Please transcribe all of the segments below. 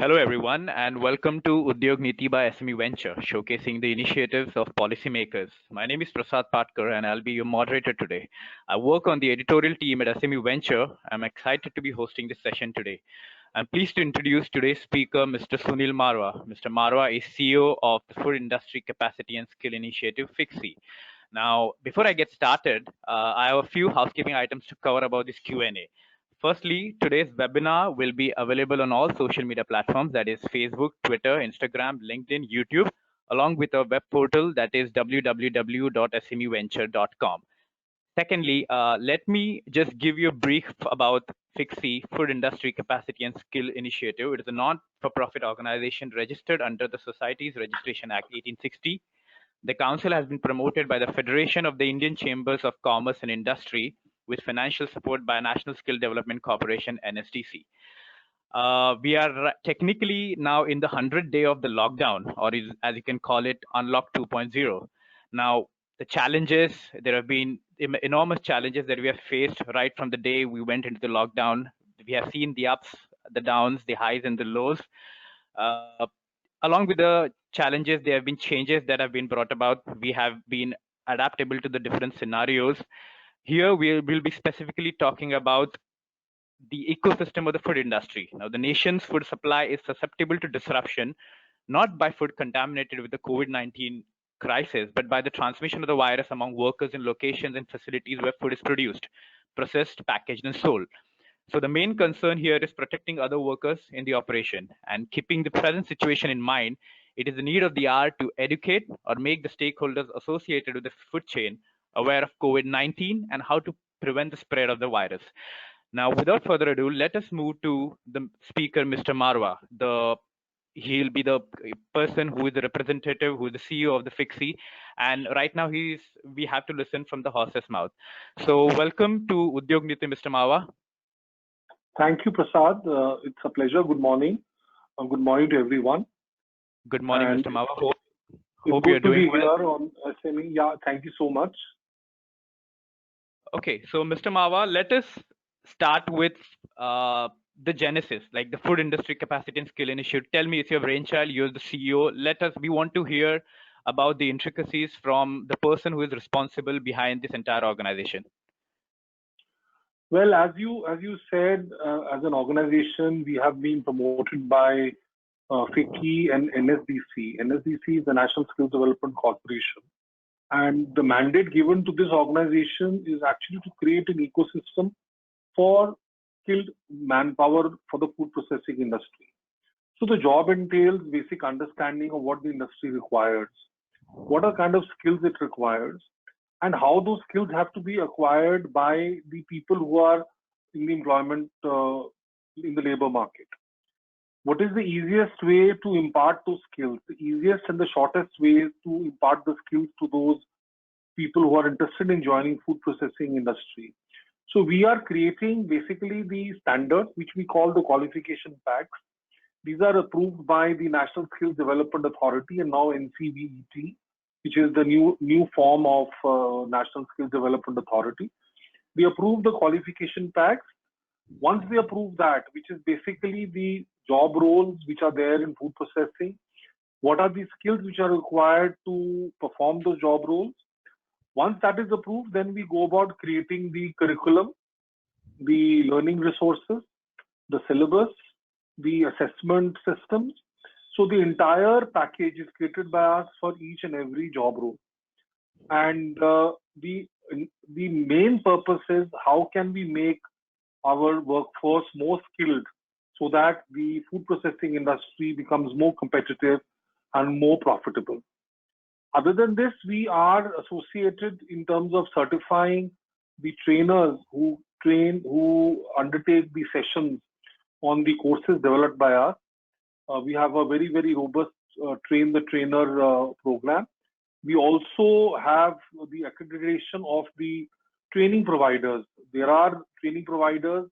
Hello, everyone, and welcome to Udyog Niti by SMEVenture, showcasing the initiatives of policymakers. My name is Prasad Patkar, and I'll be your moderator today. I work on the editorial team at SMEVenture. I'm excited to be hosting this session today. I'm pleased to introduce today's speaker, Mr. Sunil Marwah. Mr. Marwah is CEO of the Food Industry Capacity and Skill Initiative, FICSI. Now, before I get started, I have a few housekeeping items to cover about this Q&A. Firstly, today's webinar will be available on all social media platforms, that is Facebook, Twitter, Instagram, LinkedIn, YouTube, along with a web portal that is www.smeventure.com. Secondly, let me just give you a brief about FICSI, Food Industry Capacity and Skill Initiative. It is a non-for-profit organization registered under the Societies Registration Act 1860. The council has been promoted by the Federation of the Indian Chambers of Commerce and Industry with financial support by National Skill Development Corporation, NSDC. We are technically now in the 100th day of the lockdown, or as you can call it, Unlock 2.0. Now, the challenges, there have been enormous challenges that we have faced right from the day we went into the lockdown. We have seen the ups, the downs, the highs and the lows. Along with the challenges, there have been changes that have been brought about. We have been adaptable to the different scenarios. Here, we will be specifically talking about the ecosystem of the food industry. Now, the nation's food supply is susceptible to disruption, not by food contaminated with the COVID-19 crisis, but by the transmission of the virus among workers in locations and facilities where food is produced, processed, packaged, and sold. So the main concern here is protecting other workers in the operation and keeping the present situation in mind. It is the need of the hour to educate or make the stakeholders associated with the food chain aware of COVID-19 and how to prevent the spread of the virus. Now, without further ado, let us move to the speaker, Mr. Marwah. He'll be the person who is the representative, who is the CEO of the FICSI, and right now we have to listen from the horse's mouth. So, welcome to Udyog Niti, Mr. Marwah. Thank you, Prasad. It's a pleasure. Good morning. Good morning to everyone. Good morning, Mr. Marwah. Hope you're doing well. Here on SME. Yeah, thank you so much. Okay, so Mr. Marwah, let us start with the genesis, like the Food Industry Capacity and Skill Initiative. Tell me, it's your brainchild, you're the CEO. We want to hear about the intricacies from the person who is responsible behind this entire organization. Well, as you said, as an organization, we have been promoted by FICCI and NSDC. NSDC is the National Skills Development Corporation. And the mandate given to this organization is actually to create an ecosystem for skilled manpower for the food processing industry. So the job entails basic understanding of what the industry requires, what are kind of skills it requires, and how those skills have to be acquired by the people who are in the employment, in the labor market. What is the easiest way to impart those skills? The easiest and the shortest way to impart the skills to those people who are interested in joining food processing industry. So we are creating basically the standards, which we call the qualification packs. These are approved by the National Skills Development Authority and now NCVET, which is the new form of National Skills Development Authority. We approve the qualification packs. Once we approve that, which is basically the job roles which are there in food processing, what are the skills which are required to perform those job roles? Once that is approved, then we go about creating the curriculum, the learning resources, the syllabus, the assessment systems. So the entire package is created by us for each and every job role. And the main purpose is how can we make our workforce more skilled so that the food processing industry becomes more competitive and more profitable. Other than this, we are associated in terms of certifying the trainers who undertake the sessions on the courses developed by us. We have a very, very robust train the trainer program. We also have the accreditation of the training providers. There are training providers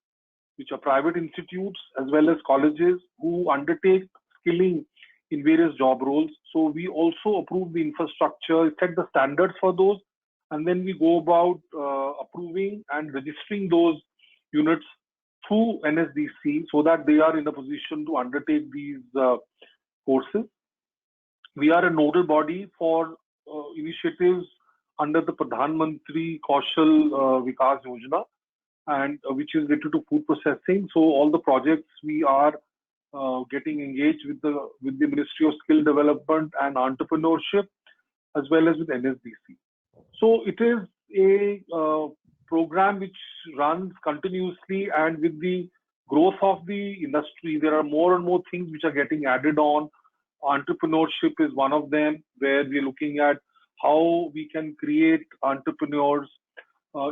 which are private institutes as well as colleges who undertake skilling in various job roles. So we also approve the infrastructure, set the standards for those, and then we go about approving and registering those units through NSDC so that they are in a position to undertake these courses. We are a nodal body for initiatives under the Pradhan Mantri Kaushal Vikas Yojana, and which is related to food processing. So all the projects we are getting engaged with the Ministry of Skill Development and Entrepreneurship, as well as with NSDC. So it is a program which runs continuously, and with the growth of the industry, there are more and more things which are getting added on. Entrepreneurship is one of them, where we're looking at how we can create entrepreneurs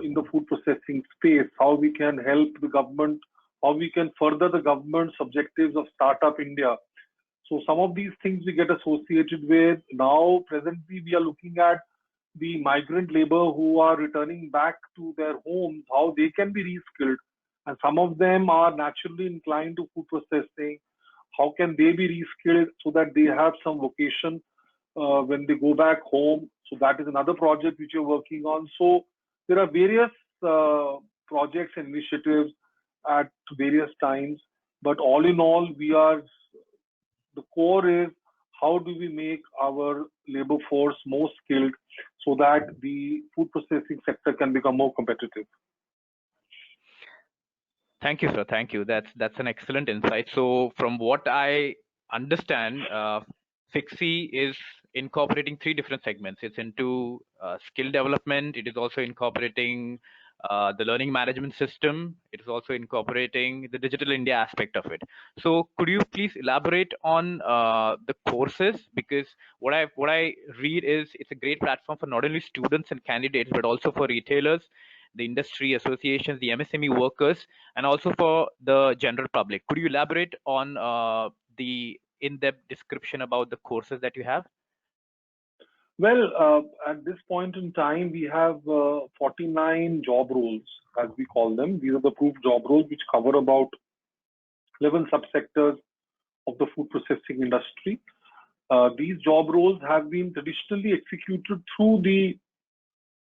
in the food processing space, how we can help the government, how we can further the government's objectives of Startup India. So some of these things we get associated with. Now, presently, we are looking at the migrant labor who are returning back to their homes, how they can be reskilled. And some of them are naturally inclined to food processing. How can they be reskilled so that they have some vocation when they go back home? So that is another project which you're working on. So there are various projects and initiatives at various times. But all in all, the core is how do we make our labor force more skilled so that the food processing sector can become more competitive. Thank you, sir. Thank you. That's an excellent insight. So from what I understand, FICSI is incorporating three different segments. It's into skill development. It is also incorporating the learning management system. It is also incorporating the digital India aspect of it. So could you please elaborate on the courses? Because what I read is it's a great platform for not only students and candidates, but also for retailers, the industry associations, the MSME workers, and also for the general public. Could you elaborate on the in-depth description about the courses that you have? Well, at this point in time, we have 49 job roles, as we call them. These are the approved job roles, which cover about 11 subsectors of the food processing industry. These job roles have been traditionally executed through the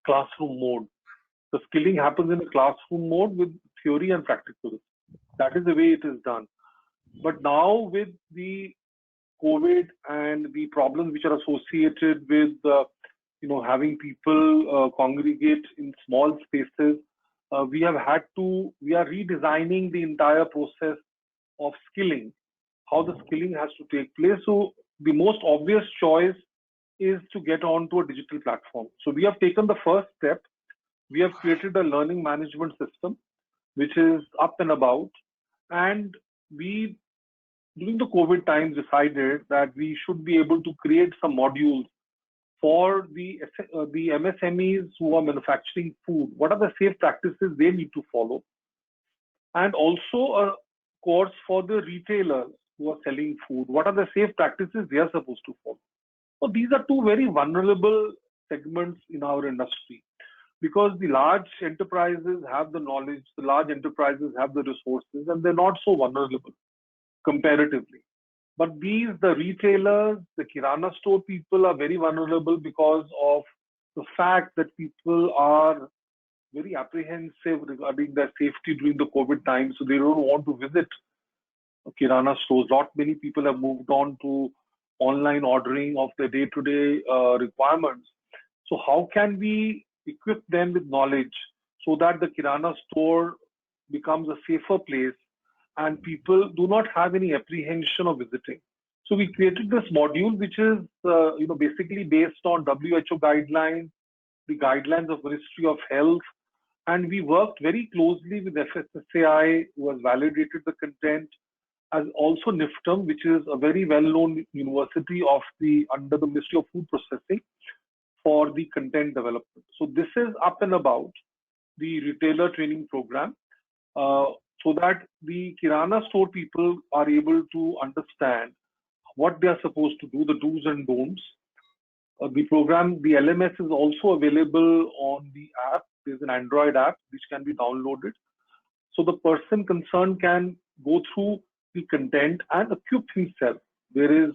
classroom mode. The skilling happens in a classroom mode with theory and practical. That is the way it is done. But now with the COVID and the problems which are associated with having people congregate in small spaces, we are redesigning the entire process of skilling, how the skilling has to take place. So the most obvious choice is to get onto a digital platform. So we have taken the first step. We have created a learning management system, which is up and about. And we, during the COVID times, decided that we should be able to create some modules for the MSMEs who are manufacturing food. What are the safe practices they need to follow? And also a course for the retailers who are selling food. What are the safe practices they are supposed to follow? So these are two very vulnerable segments in our industry, because the large enterprises have the knowledge, the large enterprises have the resources, and they're not so vulnerable comparatively. But the retailers, the Kirana store people are very vulnerable because of the fact that people are very apprehensive regarding their safety during the COVID time. So they don't want to visit Kirana stores. Not many people have moved on to online ordering of their day-to-day requirements. So how can we equip them with knowledge so that the Kirana store becomes a safer place and people do not have any apprehension of visiting? So we created this module, which is basically based on WHO guidelines, the guidelines of Ministry of Health, and we worked very closely with FSSAI, who has validated the content, as also NIFTM, which is a very well-known university under the Ministry of Food Processing, for the content development. So this is up and about the retailer training program, so that the Kirana store people are able to understand what they are supposed to do, the do's and don'ts. The program, the LMS is also available on the app. There's an Android app which can be downloaded. So the person concerned can go through the content and equip himself. There is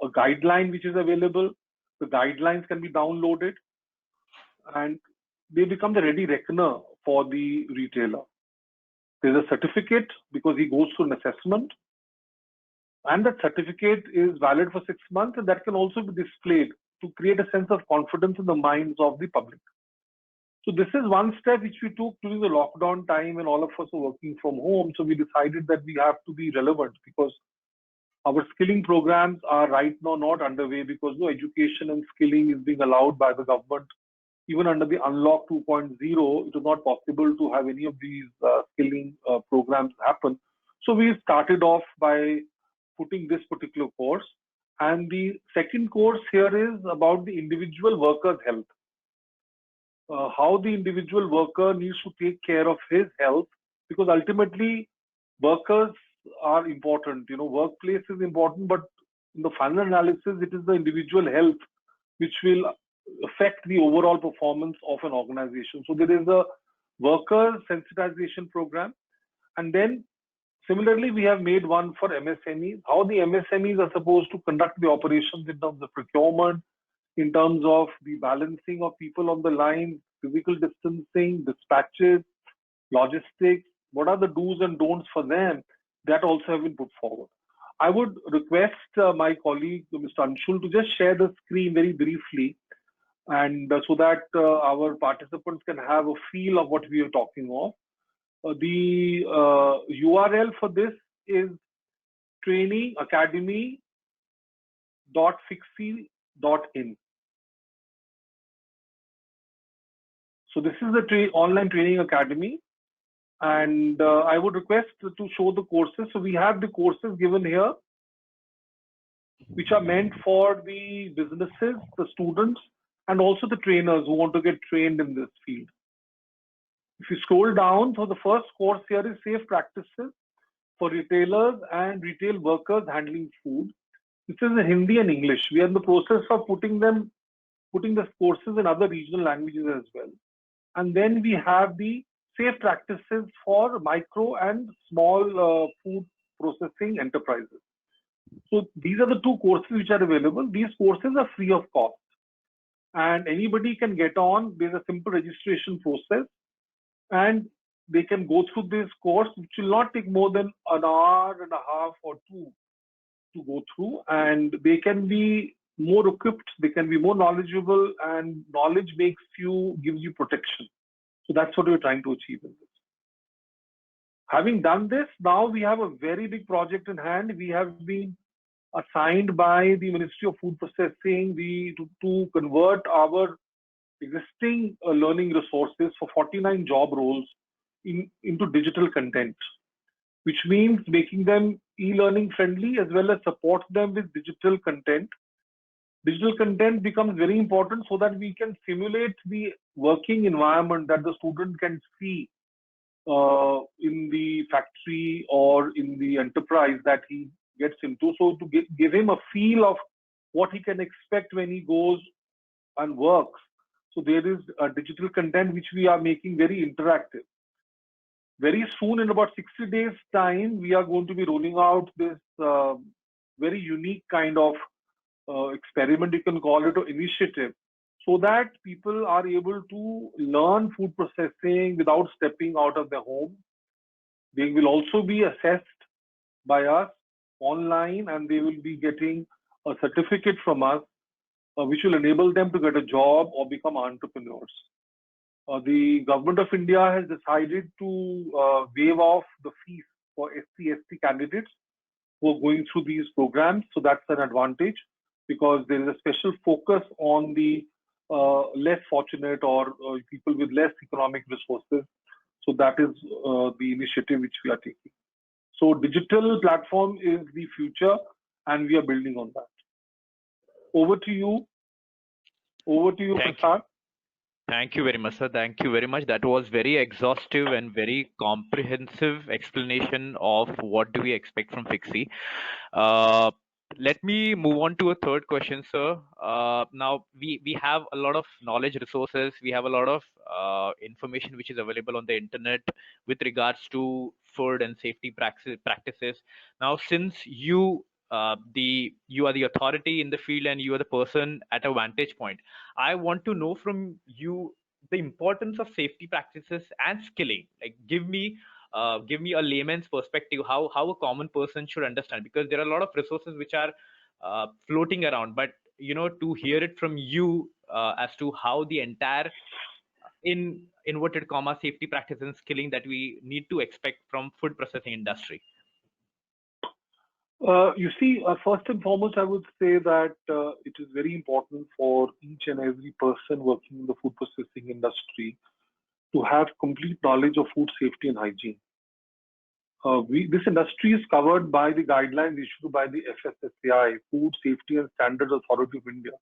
a guideline which is available. The guidelines can be downloaded and they become the ready reckoner for the retailer. There's a certificate because he goes through an assessment, and that certificate is valid for 6 months, and that can also be displayed to create a sense of confidence in the minds of the public. So this is one step which we took during the lockdown time when all of us were working from home. So we decided that we have to be relevant, because our skilling programs are right now not underway because no education and skilling is being allowed by the government. Even under the Unlock 2.0, it is not possible to have any of these skilling programs happen. So we started off by putting this particular course. And the second course here is about the individual worker's health. How the individual worker needs to take care of his health, because ultimately workers are important. Workplace is important, but in the final analysis, it is the individual health which will affect the overall performance of an organization. So there is a worker sensitization program. And then similarly, we have made one for MSMEs, how the MSMEs are supposed to conduct the operations in terms of procurement, in terms of the balancing of people on the line, physical distancing, dispatches, logistics. What are the do's and don'ts for them? That also have been put forward. I would request my colleague, Mr. Anshul, to just share the screen very briefly, and so that our participants can have a feel of what we are talking of. The URL for this is trainingacademy.FICSI.in. So this is the online training academy, and I would request to show the courses. So we have the courses given here, which are meant for the businesses, the students, and also the trainers who want to get trained in this field. If you scroll down, so the first course here is Safe Practices for Retailers and Retail Workers Handling Food. This is in Hindi and English. We are in the process of putting the courses in other regional languages as well. And then we have the Safe Practices for Micro and Small Food Processing Enterprises. So these are the two courses which are available. These courses are free of cost, and anybody can get on. There's a simple registration process, and they can go through this course, which will not take more than an hour and a half or two to go through, and they can be more equipped, they can be more knowledgeable, and knowledge gives you protection. So that's what we're trying to achieve in this. Having done this, now we have a very big project in hand. We have been assigned by the Ministry of Food Processing to convert our existing learning resources for 49 job roles into digital content, which means making them e-learning friendly as well as support them with digital content. Digital content becomes very important so that we can simulate the working environment that the student can see in the factory or in the enterprise that he gets into. So to give him a feel of what he can expect when he goes and works. So there is a digital content which we are making very interactive. Very soon, in about 60 days time, we are going to be rolling out this very unique kind of experiment, you can call it, or initiative, so that people are able to learn food processing without stepping out of their home. They will also be assessed by us online, and they will be getting a certificate from us, which will enable them to get a job or become entrepreneurs. The government of India has decided to waive off the fees for SC/ST candidates who are going through these programs. So that's an advantage, because there is a special focus on the less fortunate or people with less economic resources. So that is the initiative which we are taking. So digital platform is the future, and we are building on that. Over to you. Prasad. Thank you very much, sir. Thank you very much. That was very exhaustive and very comprehensive explanation of what do we expect from FICSI. Let me move on to a third question, sir. Now, we have a lot of knowledge resources. We have a lot of information which is available on the internet with regards to food and safety practices. Now, since you are the authority in the field and you are the person at a vantage point, I want to know from you the importance of safety practices and skilling. Like, give me give me a layman's perspective how a common person should understand, because there are a lot of resources which are floating around, but to hear it from you as to how the entire in inverted comma safety practice and skilling that we need to expect from food processing industry. You see, first and foremost, I would say that it is very important for each and every person working in the food processing industry to have complete knowledge of food safety and hygiene. This industry is covered by the guidelines issued by the FSSAI, Food Safety and Standards Authority of India.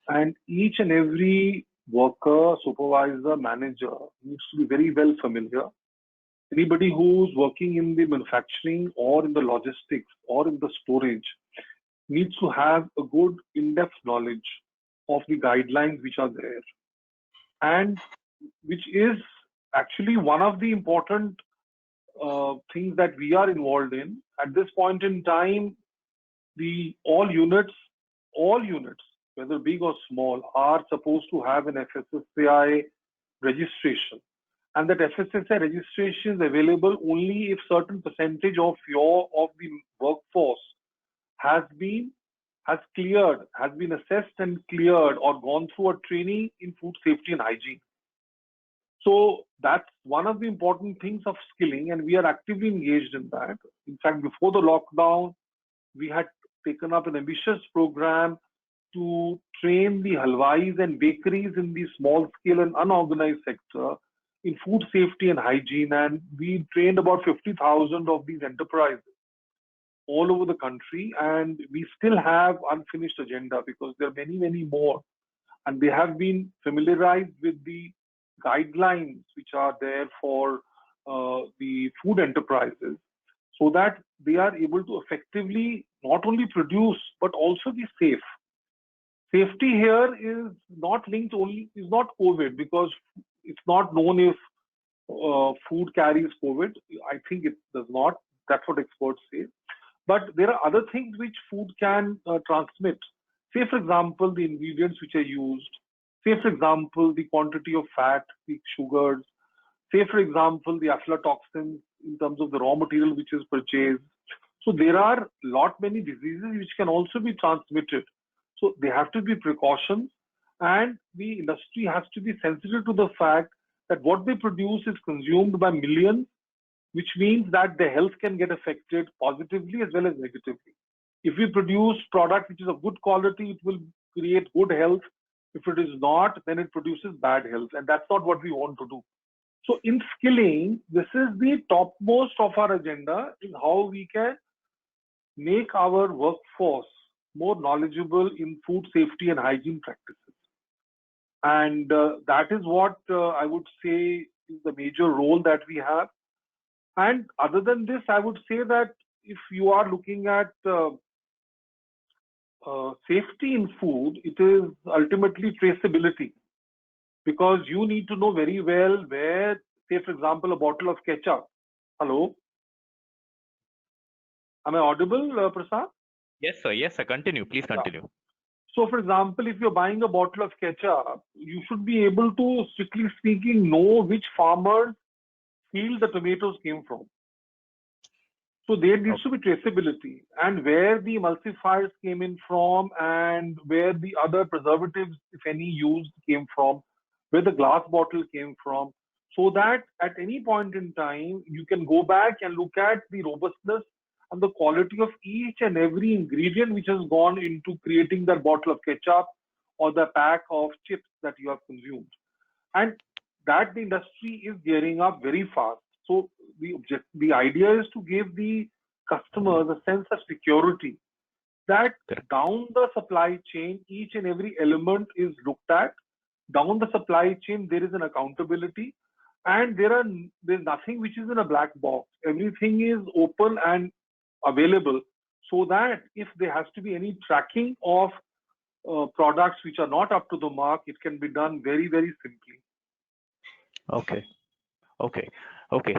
And each and every worker, supervisor, manager needs to be very well familiar. Anybody who's working in the manufacturing or in the logistics or in the storage needs to have a good in-depth knowledge of the guidelines which are there, and which is actually one of the important things that we are involved in. At this point in time, all units, whether big or small, are supposed to have an FSSAI registration. And that FSSAI registration is available only if certain percentage of the workforce has been assessed and cleared or gone through a training in food safety and hygiene. So that's one of the important things of skilling, and we are actively engaged in that. In fact, before the lockdown, we had taken up an ambitious program to train the halwais and bakeries in the small scale and unorganized sector in food safety and hygiene, and we trained about 50,000 of these enterprises all over the country, and we still have unfinished agenda because there are many more, and they have been familiarized with the guidelines which are there for the food enterprises, so that they are able to effectively not only produce but also be safe. Safety here is not COVID, because it's not known if food carries COVID. I think it does not. That's what experts say. But there are other things which food can transmit. Say, for example, the ingredients which are used. Say, for example, the quantity of fat, the sugars. Say, for example, the aflatoxins in terms of the raw material which is purchased. So there are many diseases which can also be transmitted. So there have to be precautions, and the industry has to be sensitive to the fact that what they produce is consumed by millions, which means that their health can get affected positively as well as negatively. If we produce product which is of good quality, it will create good health. If it is not, then it produces bad health, and that's not what we want to do. So in skilling, this is the topmost of our agenda, in how we can make our workforce more knowledgeable in food safety and hygiene practices. And that is what I would say is the major role that we have. And other than this, I would say that if you are looking at safety in food, it is ultimately traceability, because you need to know very well where, say, for example, a bottle of ketchup. Hello? Am I audible, Prasad? Yes, sir. Continue. Please continue. So, for example, if you're buying a bottle of ketchup, you should be able to, strictly speaking, know which farmer field the tomatoes came from. So there needs to be traceability, and where the emulsifiers came in from, and where the other preservatives, if any, used came from, where the glass bottle came from, so that at any point in time, you can go back and look at the robustness and the quality of each and every ingredient which has gone into creating that bottle of ketchup or the pack of chips that you have consumed. And that the industry is gearing up very fast. So the idea is to give the customers a sense of security that down the supply chain, each and every element is looked at. Down the supply chain, there is an accountability, and there's nothing which is in a black box. Everything is open and available, so that if there has to be any tracking of products which are not up to the mark, it can be done very simply. Okay,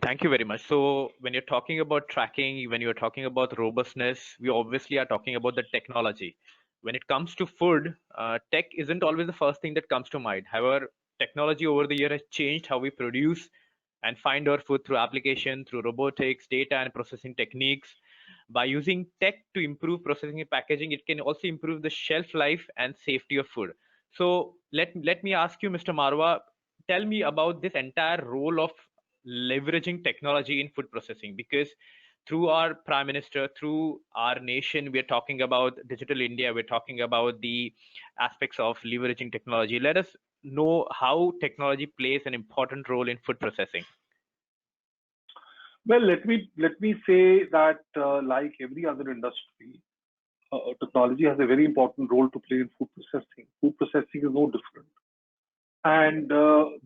thank you very much. So when you're talking about tracking, when you're talking about robustness, we obviously are talking about the technology. When it comes to food, tech isn't always the first thing that comes to mind. However, technology over the year has changed how we produce and find our food through application, through robotics, data and processing techniques. By using tech to improve processing and packaging, it can also improve the shelf life and safety of food. So let me ask you, Mr. Marwah, tell me about this entire role of leveraging technology in food processing, because through our prime minister, through our nation, we're talking about digital India, we're talking about the aspects of leveraging technology. Let us know how technology plays an important role in food processing. Well, let me say that like every other industry, technology has a very important role to play in food processing. Food processing is no different, and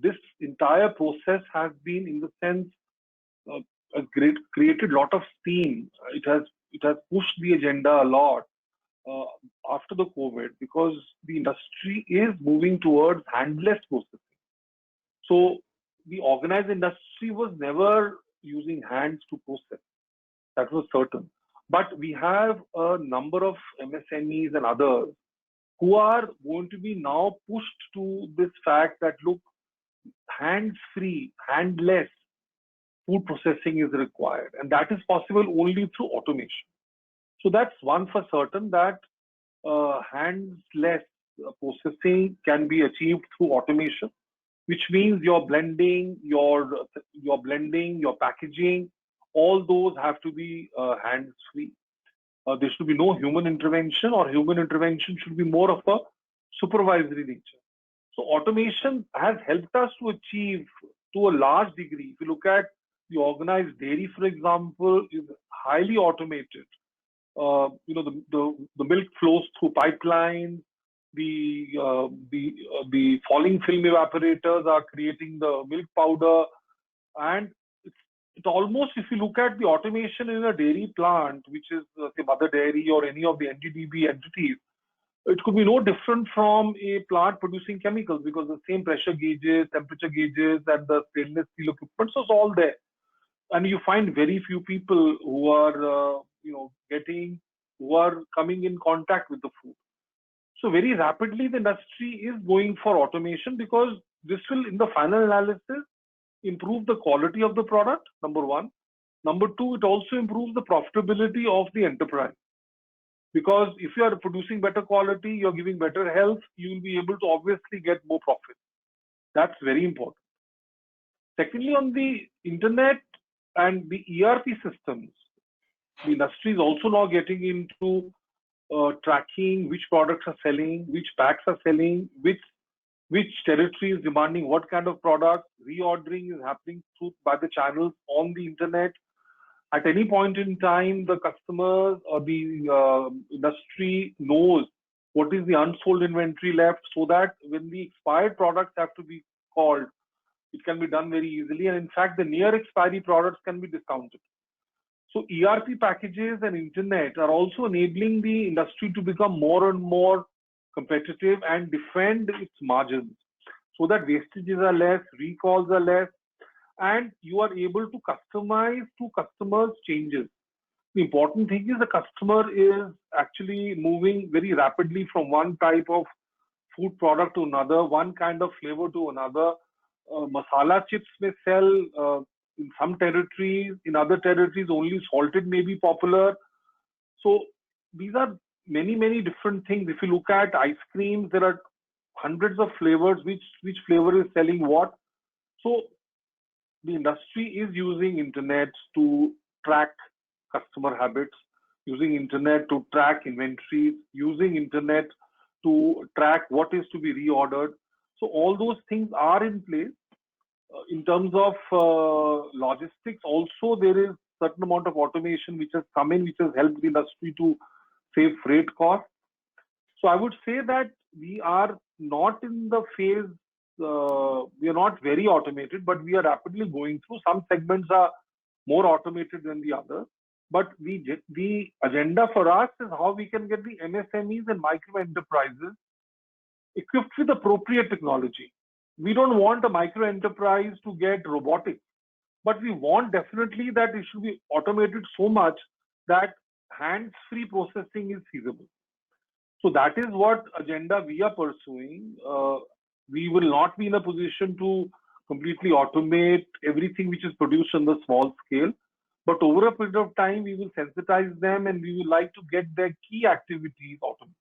this entire process has been, in the sense, uh, created a lot of steam. It has pushed the agenda a lot uh, after the COVID, because the industry is moving towards handless processing. So the organized industry was never using hands to process. That was certain. But we have a number of MSMEs and others who are going to be now pushed to this fact that, look, hands free, handless food processing is required. And that is possible only through automation. So that's one for certain, that handless processing can be achieved through automation, which means your packaging, all those have to be hands free. There should be no human intervention, or human intervention should be more of a supervisory nature. So automation has helped us to achieve, to a large degree. If you look at the organized dairy, for example, is highly automated. The milk flows through pipelines. The falling film evaporators are creating the milk powder, and it almost, if you look at the automation in a dairy plant, which is say Mother Dairy or any of the NDDB entities, it could be no different from a plant producing chemicals, because the same pressure gauges, temperature gauges, and the stainless steel equipment, so it's all there. And you find very few people who are who are coming in contact with the food. So very rapidly the industry is going for automation, because this will, in the final analysis, improve the quality of the product, number one. Number two, it also improves the profitability of the enterprise, because if you are producing better quality, you're giving better health, you will be able to obviously get more profit. That's very important. Secondly, on the internet and the ERP systems, the industry is also now getting into tracking which products are selling, which packs are selling, which territory is demanding what kind of product. Reordering is happening through by the channels on the internet. At any point in time, the customers or the industry knows what is the unsold inventory left, so that when the expired products have to be called, it can be done very easily. And in fact, the near expiry products can be discounted. So ERP packages and internet are also enabling the industry to become more and more competitive and defend its margins, so that wastages are less, recalls are less, and you are able to customize to customers' changes. The important thing is the customer is actually moving very rapidly from one type of food product to another, one kind of flavor to another. Masala chips may sell in some territories, in other territories only salted may be popular. So these are many, many different things. If you look at ice creams, there are hundreds of flavors, which flavor is selling what. So the industry is using internet to track customer habits, using internet to track inventories, using internet to track what is to be reordered. So all those things are in place. In terms of logistics, also there is certain amount of automation which has come in, which has helped the industry to save freight costs. So I would say that we are not in the phase, we are not very automated, but we are rapidly going through. Some segments are more automated than the others. But the agenda for us is how we can get the MSMEs and micro enterprises equipped with appropriate technology. We don't want a micro enterprise to get robotics, but we want definitely that it should be automated so much that hands-free processing is feasible. So that is what agenda we are pursuing. We will not be in a position to completely automate everything which is produced on the small scale. But over a period of time, we will sensitize them and we would like to get their key activities automated.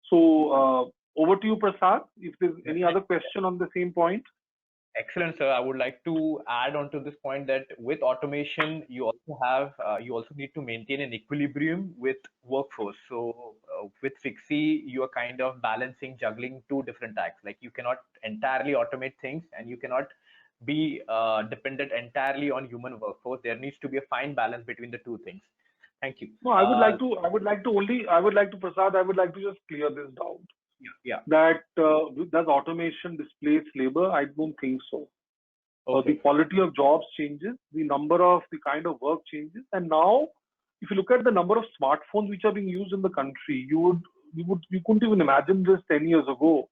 So over to you, Prasad, if there's any other question on the same point. Excellent, sir. I would like to add on to this point that with automation, you also need to maintain an equilibrium with workforce. So with FICSI, you are kind of balancing, juggling two different acts. Like you cannot entirely automate things, and you cannot be dependent entirely on human workforce. There needs to be a fine balance between the two things. Thank you. No, I would like to, Prasad, I would like to just clear this doubt. Yeah. That does automation displace labor? I don't think so. Okay. The quality of jobs changes, the number of the kind of work changes, and now, if you look at the number of smartphones which are being used in the country, you couldn't even imagine this 10 years ago.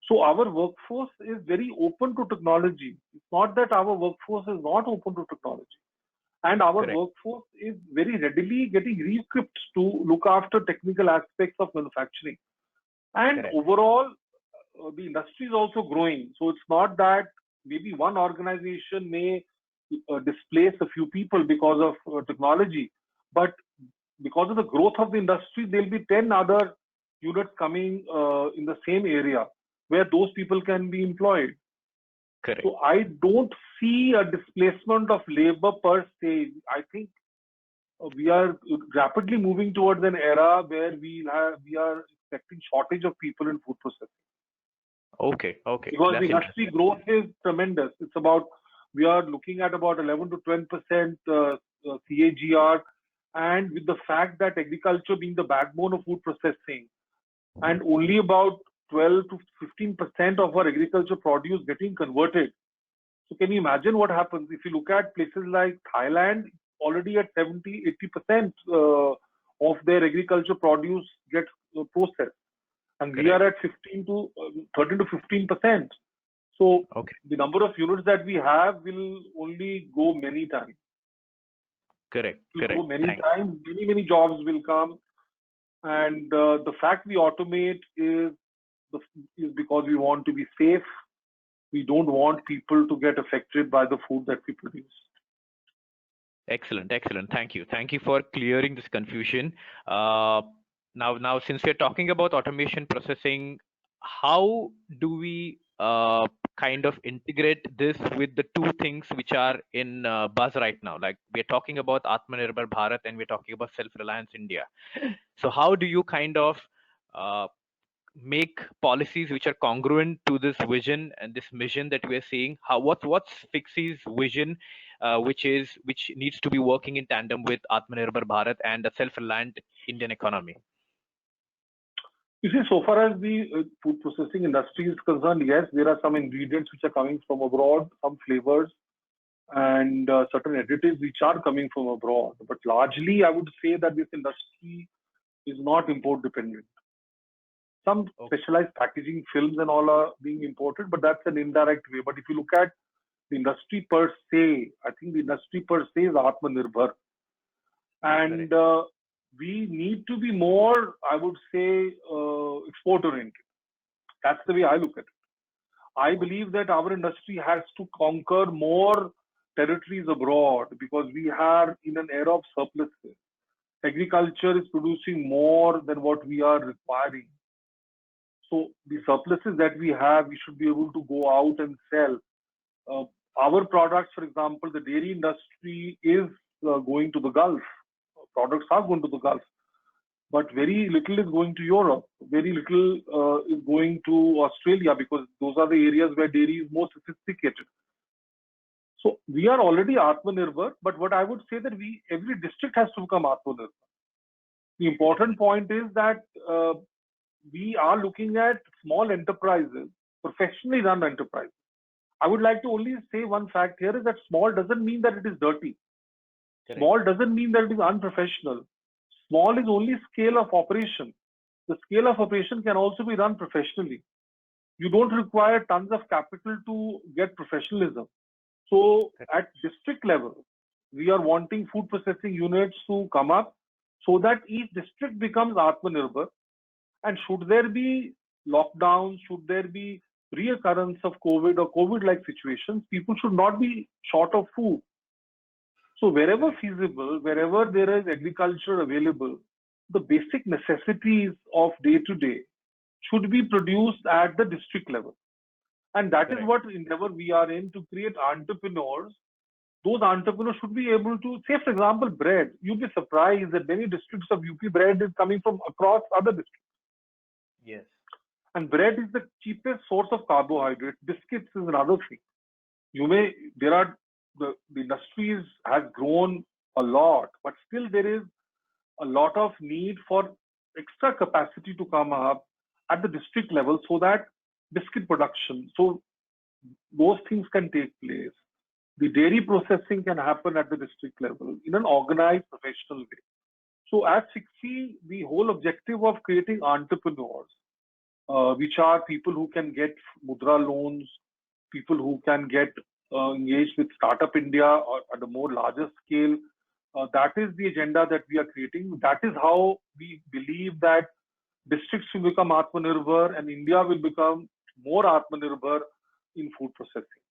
So our workforce is very open to technology. It's not that our workforce is not open to technology. And our Correct. workforce is very readily getting re-equipped to look after technical aspects of manufacturing. And Correct. overall, the industry is also growing. So it's not that maybe one organization may displace a few people because of technology, but because of the growth of the industry, there'll be 10 other units coming in the same area where those people can be employed. Correct. So I don't see a displacement of labor per se. I think we are rapidly moving towards an era where we are expecting shortage of people in food processing. Okay. Because That's the industry growth is tremendous. It's about, we are looking at about 11 to 12% CAGR, and with the fact that agriculture being the backbone of food processing, and only about 12 to 15% of our agriculture produce getting converted. So can you imagine what happens if you look at places like Thailand, already at 70-80% of their agriculture produce gets processed, and we are at 13 to 15%. So the number of units that we have will only go many times. Correct. Go many times, many jobs will come, and the fact we automate is because we want to be safe. We don't want people to get affected by the food that we produce. Excellent. Thank you for clearing this confusion. Now, since we're talking about automation processing, how do we kind of integrate this with the two things which are in buzz right now? Like we're talking about Atmanirbhar Bharat and we're talking about self-reliance India. So how do you kind of make policies which are congruent to this vision and this mission that we're seeing? What's FICSI's vision, which needs to be working in tandem with Atmanirbhar Bharat and the self-reliant Indian economy? You see, so far as the food processing industry is concerned, yes, there are some ingredients which are coming from abroad, some flavors, and certain additives which are coming from abroad. But largely, I would say that this industry is not import dependent. Some specialized packaging films and all are being imported, but that's an indirect way. But if you look at the industry per se, I think the industry per se is Atmanirbhar. And we need to be more, I would say, export oriented. That's the way I look at it. I believe that our industry has to conquer more territories abroad because we are in an era of surpluses. Agriculture is producing more than what we are requiring. So the surpluses that we have, we should be able to go out and sell. Our products, for example, the dairy industry is going to the Gulf. Products are going to the Gulf, but very little is going to Europe. Very little is going to Australia because those are the areas where dairy is more sophisticated. So we are already Atmanirbhar, but what I would say that every district has to become Atmanirbhar. The important point is that we are looking at small enterprises, professionally run enterprises. I would like to only say one fact here is that small doesn't mean that it is dirty. Correct. Small doesn't mean that it is unprofessional. Small is only scale of operation. The scale of operation can also be run professionally. You don't require tons of capital to get professionalism. So at district level, we are wanting food processing units to come up so that each district becomes Atmanirbhar. And should there be lockdowns, should there be reoccurrence of COVID or COVID-like situations, people should not be short of food. So wherever feasible, wherever there is agriculture available, the basic necessities of day-to-day should be produced at the district level. And that is what endeavor we are in, to create entrepreneurs. Those entrepreneurs should be able to, say for example, bread. You'll be surprised that many districts of UP bread is coming from across other districts. Yes. And bread is the cheapest source of carbohydrate. Biscuits is another thing. The industries has grown a lot, but still there is a lot of need for extra capacity to come up at the district level, so that biscuit production, so those things can take place. The dairy processing can happen at the district level in an organized, professional way. So as FICSI, the whole objective of creating entrepreneurs, which are people who can get mudra loans, people who can get engaged with Startup India or at a more larger scale. That is the agenda that we are creating. That is how we believe that districts will become Atmanirbhar and India will become more Atmanirbhar in food processing.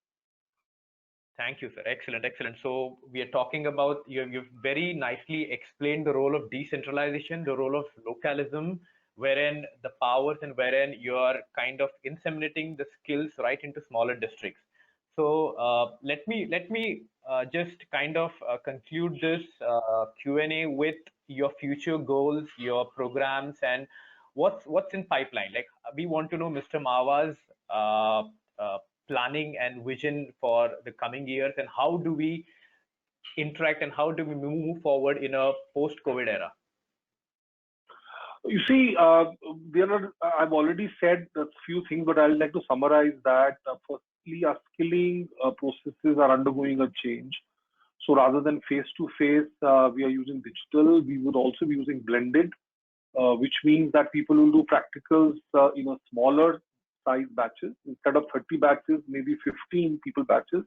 Thank you, sir. Excellent, excellent. So we are talking about, you've very nicely explained the role of decentralization, the role of localism, wherein the powers and wherein you are kind of inseminating the skills right into smaller districts. So let me just kind of conclude this Q&A with your future goals, your programs, and what's in pipeline. Like, we want to know Mr. Marwah's planning and vision for the coming years, and how do we interact and how do we move forward in a post-COVID era? You see, I've already said a few things, but I'd like to summarize that. Firstly, our skilling processes are undergoing a change. So rather than face-to-face, we are using digital. We would also be using blended, which means that people will do practicals in a smaller size batches. Instead of 30 batches, maybe 15 people batches.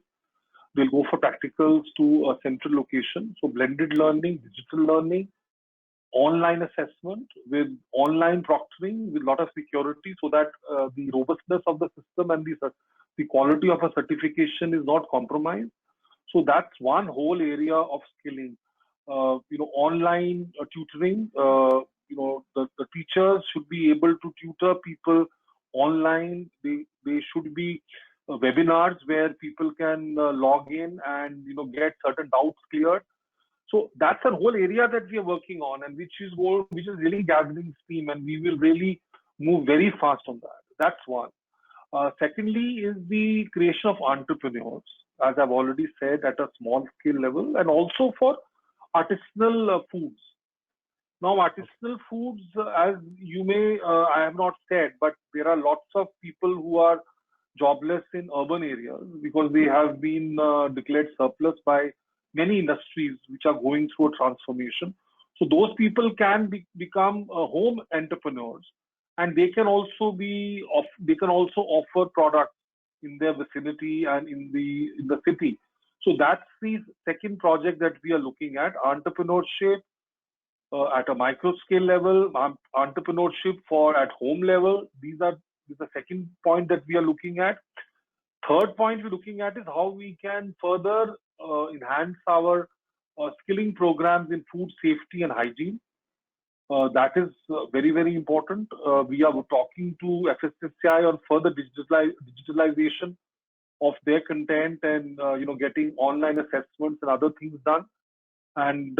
They'll go for practicals to a central location. So blended learning, digital learning, online assessment with online proctoring with a lot of security, so that the robustness of the system and the quality of a certification is not compromised. So that's one whole area of skilling. Online tutoring. The teachers should be able to tutor people online. They should be webinars where people can log in and get certain doubts cleared. So that's a whole area that we are working on, and which is really gathering steam, and we will really move very fast on that. That's one. Secondly is the creation of entrepreneurs, as I've already said, at a small scale level, and also for artisanal foods. Now, artisanal foods, as you may, I have not said, but there are lots of people who are jobless in urban areas because they have been declared surplus by many industries which are going through a transformation. So those people can become home entrepreneurs, and they can also offer products in their vicinity and in the city. So that's the second project that we are looking at: entrepreneurship at a micro scale level, entrepreneurship at home level. This is the second point that we are looking at. Third point we're looking at is how we can further enhance our skilling programs in food safety and hygiene. That is very, very important. We are talking to FICCI on further digitalization of their content and getting online assessments and other things done. And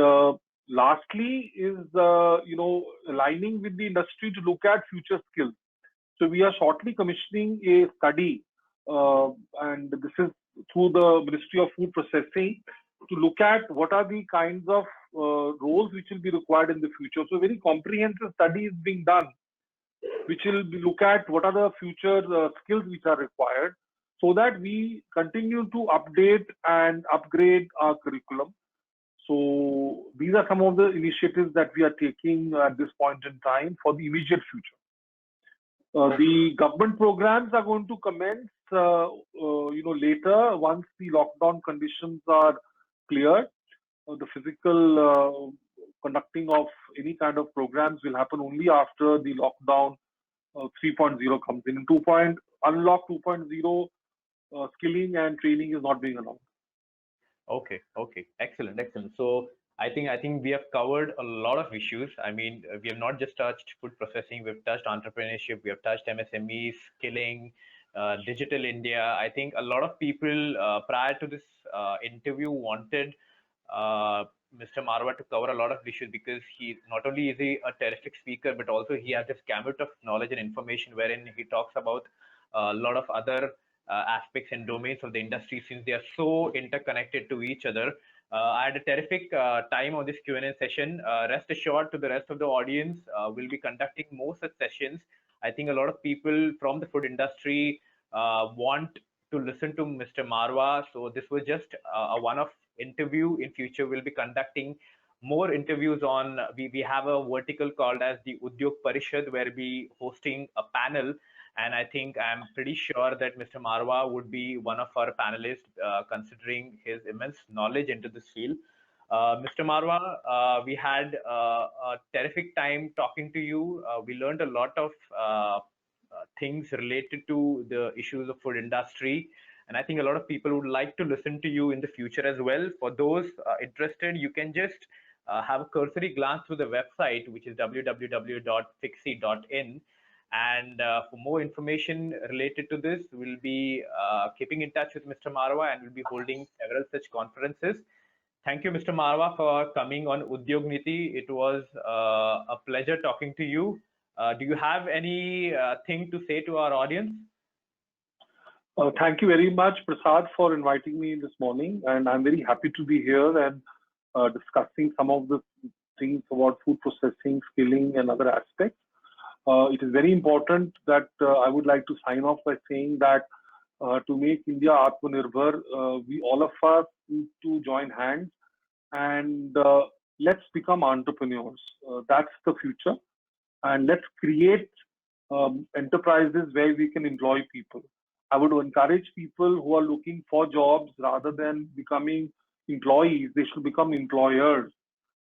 lastly is aligning with the industry to look at future skills. So we are shortly commissioning a study, and this is through the Ministry of Food Processing, to look at what are the kinds of roles which will be required in the future. So a very comprehensive study is being done, which will look at what are the future skills which are required, so that we continue to update and upgrade our curriculum. So these are some of the initiatives that we are taking at this point in time for the immediate future. The government programs are going to commence, later once the lockdown conditions are cleared. The physical conducting of any kind of programs will happen only after the lockdown 3.0 comes in. Unlock 2.0, skilling and training is not being allowed. Okay, excellent. So I think we have covered a lot of issues. I mean, we have not just touched food processing, we've touched entrepreneurship, we have touched MSMEs, skilling, digital India. I think a lot of people prior to this interview wanted uh, Mr. Marwah to cover a lot of issues because he not only is he a terrific speaker, but also he has this gamut of knowledge and information wherein he talks about a lot of other aspects and domains of the industry since they are so interconnected to each other. I had a terrific time on this Q&A session. Rest assured to the rest of the audience, we'll be conducting more such sessions. I think a lot of people from the food industry want to listen to Mr. Marwah. So this was just a one-off interview. In future, we'll be conducting more interviews on, we have a vertical called as the Udyog Parishad, where we hosting a panel. And I think I'm pretty sure that Mr. Marwah would be one of our panelists, considering his immense knowledge into this field. Mr. Marwah, we had a terrific time talking to you. We learned a lot of things related to the issues of food industry. And I think a lot of people would like to listen to you in the future as well. For those interested, you can just have a cursory glance through the website, which is www.FICSI.in. And for more information related to this, we'll be keeping in touch with Mr. Marwah and we'll be holding several such conferences. Thank you, Mr. Marwah, for coming on Udyog Niti. It was a pleasure talking to you. Do you have any thing to say to our audience? Thank you very much, Prasad, for inviting me this morning. And I'm very happy to be here and discussing some of the things about food processing, skilling, and other aspects. It is very important that I would like to sign off by saying that to make India Atmanirbhar, we all of us need to join hands and let's become entrepreneurs. That's the future. And let's create enterprises where we can employ people. I would encourage people who are looking for jobs rather than becoming employees, they should become employers.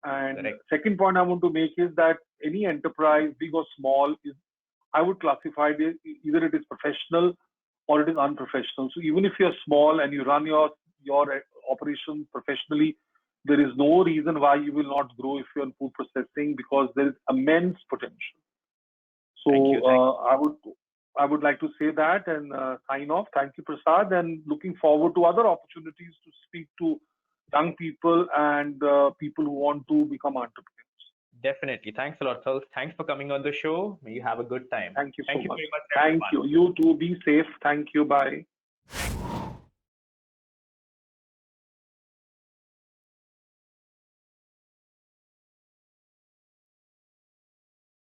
And Correct. Second point I want to make is that any enterprise, big or small, is I would classify it either it is professional or it is unprofessional. So even if you're small and you run your operation professionally, there is no reason why you will not grow if you're in food processing because there is immense potential. So I would like to say that and sign off. Thank you, Prasad, and looking forward to other opportunities to speak to young people and people who want to become entrepreneurs. Definitely. Thanks a lot, sir. Thanks for coming on the show. May you have a good time. Thank you so much. Very much, Thank everyone. you. You too. Be safe. Thank you. Bye.